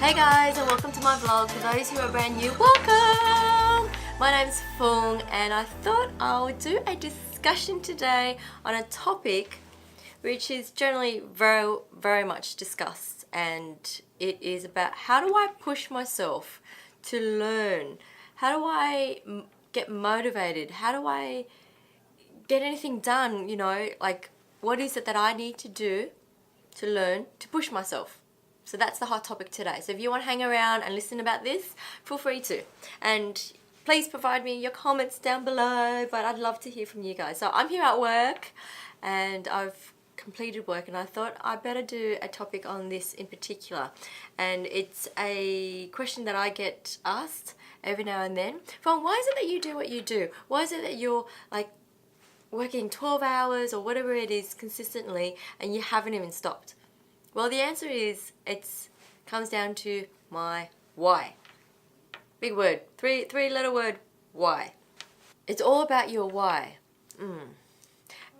Hey guys, and welcome to my vlog. For those who are brand new, welcome! My name's Phuong and I thought I would do a discussion today on a topic which is generally very much discussed, and it is about how do I push myself to learn? How do I get motivated? How do I get anything done, you know, like what is it that I need to do to learn to push myself? So that's the hot topic today. So if you want to hang around and listen about this, feel free to. And please provide me your comments down below, but I'd love to hear from you guys. So I'm here at work and I've completed work and I thought I better do a topic on this in particular. And it's a question that I get asked every now and then. Phuong, why is it that you do what you do? Why is it that you're like working 12 hours or whatever it is consistently and you haven't even stopped? Well, the answer is it comes down to my why. Big word, three-letter word, why. It's all about your why.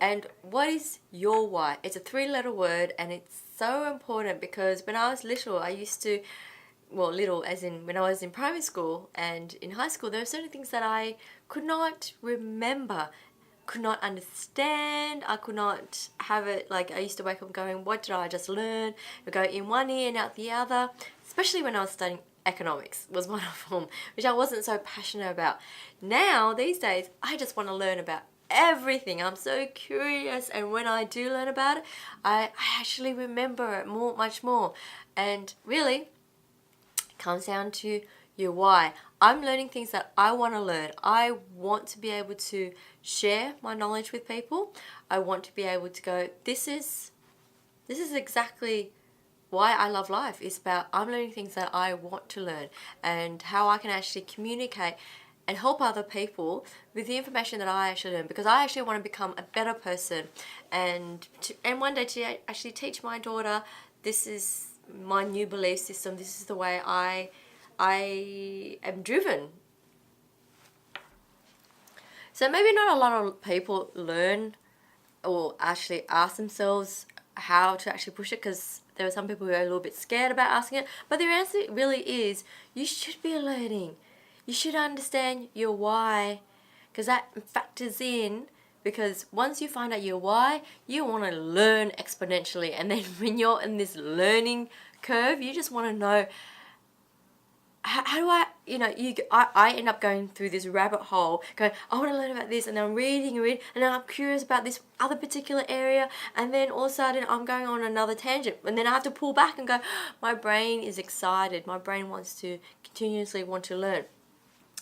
And what is your why? It's a three-letter word and it's so important because when I was little, I used to, well, little as in when I was in primary school and in high school, there were certain things that I could not remember, could not understand. I could not have it, like I used to wake up going, what did I just learn? It would go in one ear and out the other, especially when I was studying economics was one of them, which I wasn't so passionate about. Now, these days, I just want to learn about everything. I'm so curious, and when I do learn about it, I actually remember it much more. And really, it comes down to your why. I'm learning things that I want to learn. I want to be able to share my knowledge with people. I want to be able to go, this is exactly why I love life. It's about I'm learning things that I want to learn and how I can actually communicate and help other people with the information that I actually learn, because I actually want to become a better person and one day to actually teach my daughter, this is my new belief system, this is the way I am driven. So maybe not a lot of people learn or actually ask themselves how to actually push it, because there are some people who are a little bit scared about asking it, but the answer really is you should be learning. You should understand your why, because that factors in, because once you find out your why, you want to learn exponentially, and then when you're in this learning curve, you just want to know how do I, you know, I end up going through this rabbit hole, going, I want to learn about this, and then I'm reading, and then I'm curious about this other particular area, and then all of a sudden I'm going on another tangent, and then I have to pull back and go, my brain is excited, my brain wants to continuously want to learn.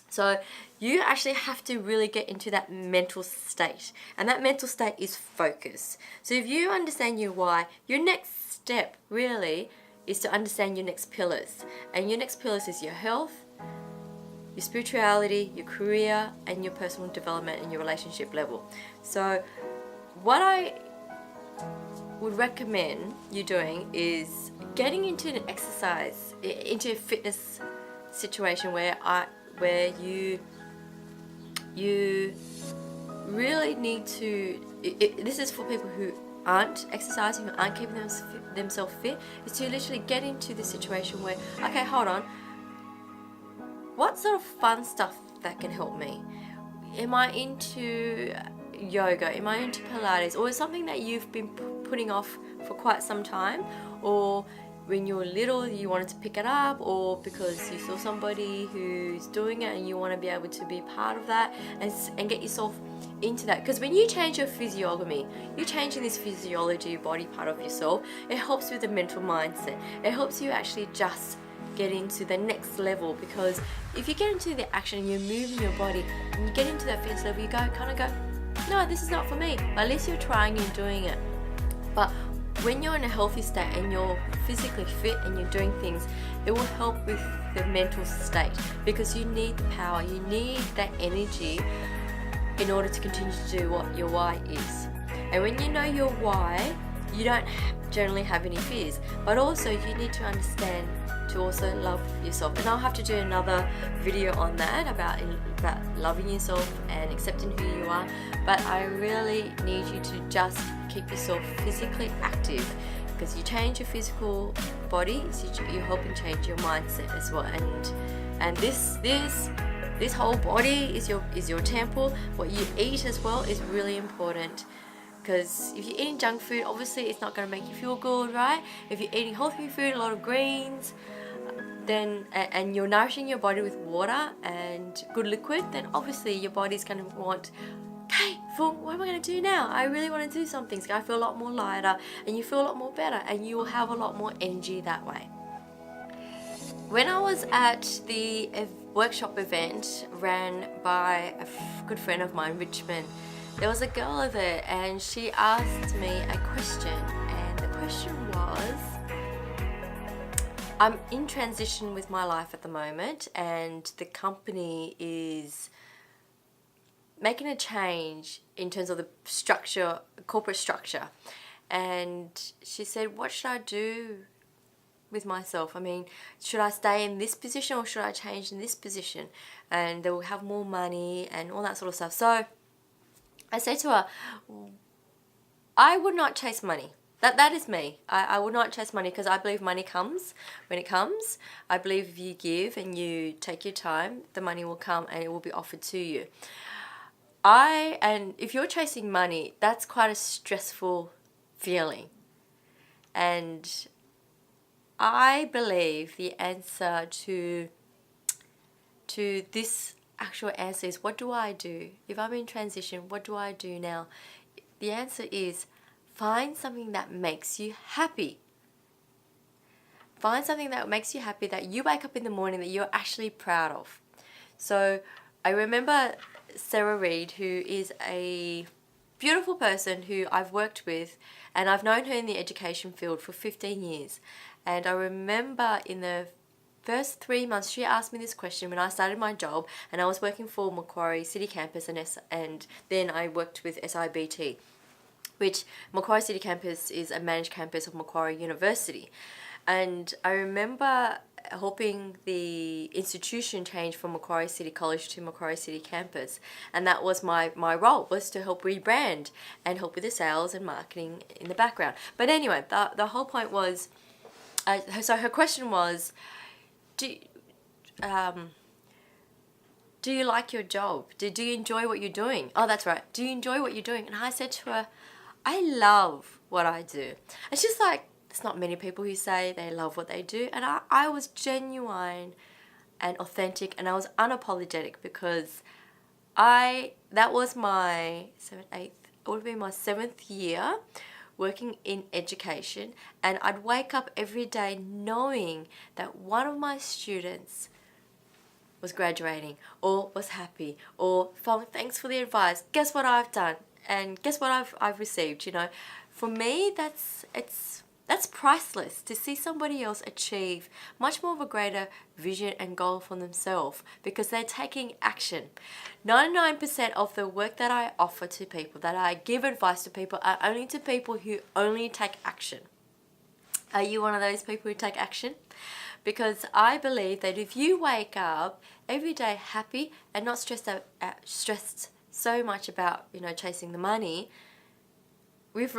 So you actually have to really get into that mental state, and that mental state is focus. So if you understand your why, your next step really is to understand your next pillars. And your next pillars is your health, your spirituality, your career, and your personal development and your relationship level. So what I would recommend you doing is getting into an exercise, into a fitness situation where you really need to, this is for people who aren't exercising, who aren't keeping themselves fit, is to literally get into the situation where, okay, hold on, what sort of fun stuff that can help me? Am I into yoga? Am I into Pilates? Or is something that you've been putting off for quite some time? Or when you were little you wanted to pick it up, or because you saw somebody who's doing it and you want to be able to be part of that and get yourself into that. Because when you change your physiognomy, you're changing this physiology body part of yourself, it helps with the mental mindset. It helps you actually just get into the next level, because if you get into the action and you're moving your body and you get into that fitness level, you kind of go, no, this is not for me. But at least you're trying and doing it. But when you're in a healthy state and you're physically fit and you're doing things, it will help with the mental state, because you need the power, you need that energy in order to continue to do what your why is. And when you know your why, you don't generally have any fears, but also you need to understand to also love yourself. And I'll have to do another video on that about loving yourself and accepting who you are. But I really need you to just keep yourself physically active, because you change your physical body, so you're helping change your mindset as well. And this whole body is your temple. What you eat as well is really important, because if you're eating junk food, obviously it's not going to make you feel good, right? If you're eating healthy food, a lot of greens, then and you're nourishing your body with water and good liquid, then obviously your body's going to want, okay, Phuong, what am I going to do now? I really want to do something. So I feel a lot more lighter, and you feel a lot more better, and you will have a lot more energy that way. When I was at the workshop event ran by a good friend of mine, Richmond, there was a girl there, and she asked me a question, and the question was, I'm in transition with my life at the moment, and the company is making a change in terms of the structure, corporate structure. And she said, what should I do with myself? I mean, should I stay in this position, or should I change in this position? And they will have more money and all that sort of stuff. So I said to her, I would not chase money. That is me. I would not chase money, because I believe money comes when it comes. I believe if you give and you take your time, the money will come and it will be offered to you. And if you're chasing money, that's quite a stressful feeling. And I believe the answer to this actual answer is, what do I do? If I'm in transition, what do I do now? The answer is, find something that makes you happy. Find something that makes you happy, that you wake up in the morning that you're actually proud of. So I remember Sarah Reed, who is a beautiful person who I've worked with, and I've known her in the education field for 15 years. And I remember in the first 3 months, she asked me this question when I started my job, and I was working for Macquarie City Campus, and then I worked with SIBT, which Macquarie City Campus is a managed campus of Macquarie University. And I remember helping the institution change from Macquarie City College to Macquarie City Campus, and that was my role, was to help rebrand and help with the sales and marketing in the background. But anyway, the whole point was, so her question was, do you like your job? Do you enjoy what you're doing? Oh, that's right. Do you enjoy what you're doing? And I said to her, I love what I do. And she's like, there's not many people who say they love what they do. And I was genuine and authentic, and I was unapologetic, because that was my it would be my 7th year working in education, and I'd wake up every day knowing that one of my students was graduating, or was happy, or Phuong, thanks for the advice. Guess what I've done? And guess what I've received, you know. For me, that's priceless, to see somebody else achieve much more of a greater vision and goal for themselves, because they're taking action. 99% of the work that I offer to people, that I give advice to people, are only to people who only take action. Are you one of those people who take action? Because I believe that if you wake up every day happy and not stressed so much about, you know, chasing the money.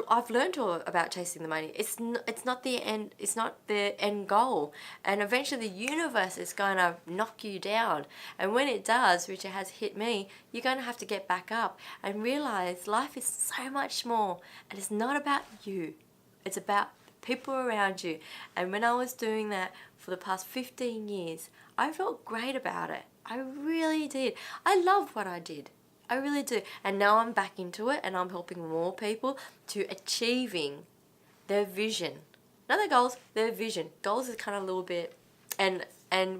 I've learned all about chasing the money. It's not the end. It's not the end goal. And eventually, the universe is going to knock you down. And when it does, which it has hit me, you're going to have to get back up and realize life is so much more. And it's not about you. It's about the people around you. And when I was doing that for the past 15 years, I felt great about it. I really did. I loved what I did. I really do. And now I'm back into it, and I'm helping more people to achieving their vision. Not their goals, their vision. Goals is kind of a little bit, and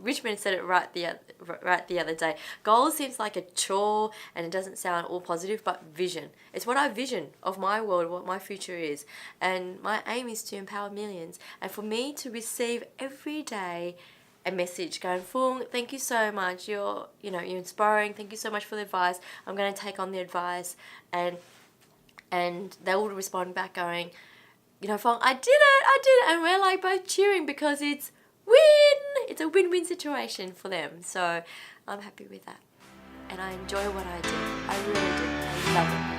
Richmond said it right the other day. Goals seems like a chore, and it doesn't sound all positive, but vision. It's what I vision of my world, what my future is. And my aim is to empower millions. And for me to receive every day a message going, Phuong, thank you so much. You're inspiring. Thank you so much for the advice. I'm going to take on the advice, and they will respond back going, Phuong, I did it, and we're like both cheering because it's win. It's a win-win situation for them. So I'm happy with that, and I enjoy what I do. I really do. I love it.